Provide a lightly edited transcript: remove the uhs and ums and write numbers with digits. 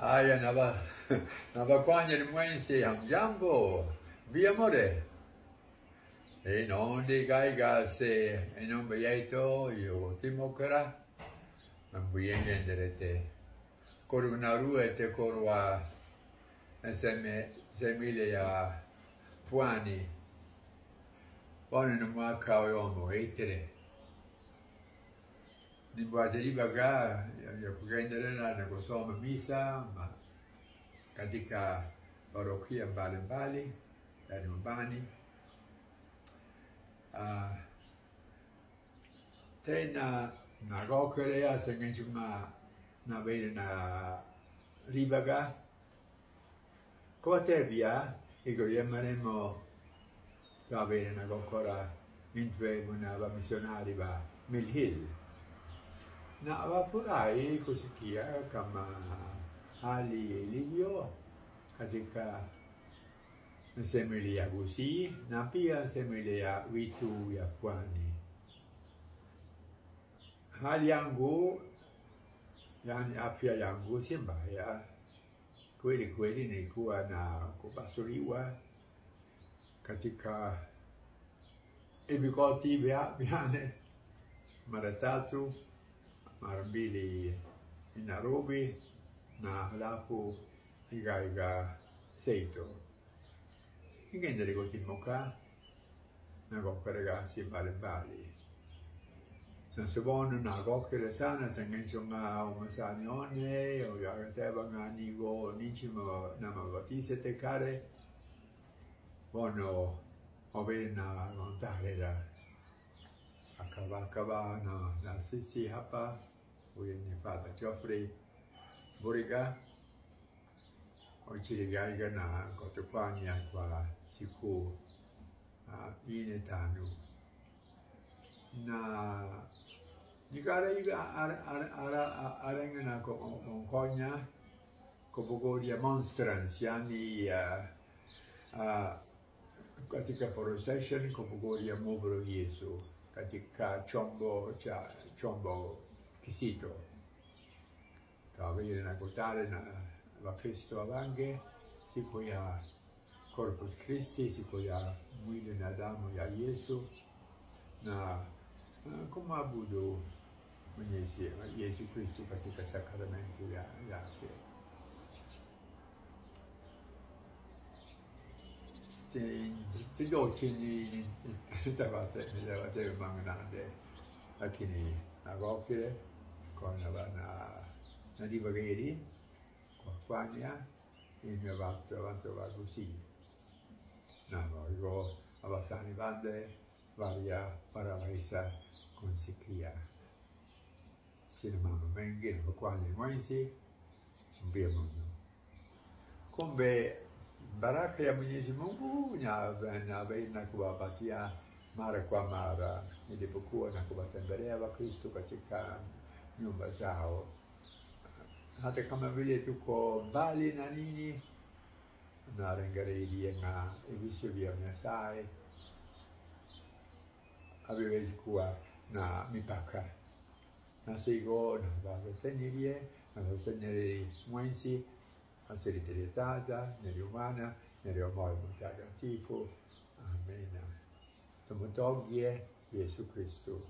Aya nava kwanya ni mwensi hamjambo via more e non di gaiga se e non beito io timokera non buyenderete korunaru te korwa semile ya puani no mwaka oyomo eitere ni buate di baga ya kugenderena na kusoma misa ma katika parokia mbalimbali ya nyumbani. Tena nagokelea sengenchuma na vile na ribaga kotebia iko yemaremo tabene na gokora intwe munava missionari ba Milhill na wafurahi kusikia kama hali ilivyo katika semeli ya Gusii na pia semeli ya Witu ya Pwani. Hali yangu, yani afya yangu si mbaya. Kweli nilikuwa na kubasuriwa katika ibikoti biane mara 3, mara 2 Nairobi na halafu igaiga Seito. Ingendele kotimoka na ragazzi mbalimbali. Na sebono na gokele sana sengenchonga umasanione o yagateba nganigo nichimo namabatise te kare bono obena nontare da akaba na sisi hapa uyeni Father Geoffrey Buriga ochirigaiga na kotopanya kwa siku 5 na nikara arengana konya kobogoria monstrance yani katika procession kobogoria mobro Yesu katika chombo kisito kawile na kotare na wa Kristo avange siku ya Corpus Christi, siku ya mwili na damu ya Yesu na kumwabudu Mwenyezi Yesu Kristo katika sakramenti yake. Tidochi ni tabate manganande lakini nagokile kona na divageri kwa fanya avanti così. No, io abbastanza bande varia paravesa consikia. Sinema mengi na kwa ni mwenzi mbemo. Kumbe baraka ya Mwenyezi Mungu na baina kuwapatia mara kwa mara nilipokuwa na kuwatembelea Wakristo katika nyumba zao. Hata kama vile tuko mbali na nini na rengeredia na ibisho vya Masai haviwezi kuwa na mipaka na sigo na vasenyeri mwenzi asiriteletata neliumana neliomoyo mtakatifu. Amena. Tumutoggie Yesu Kristo.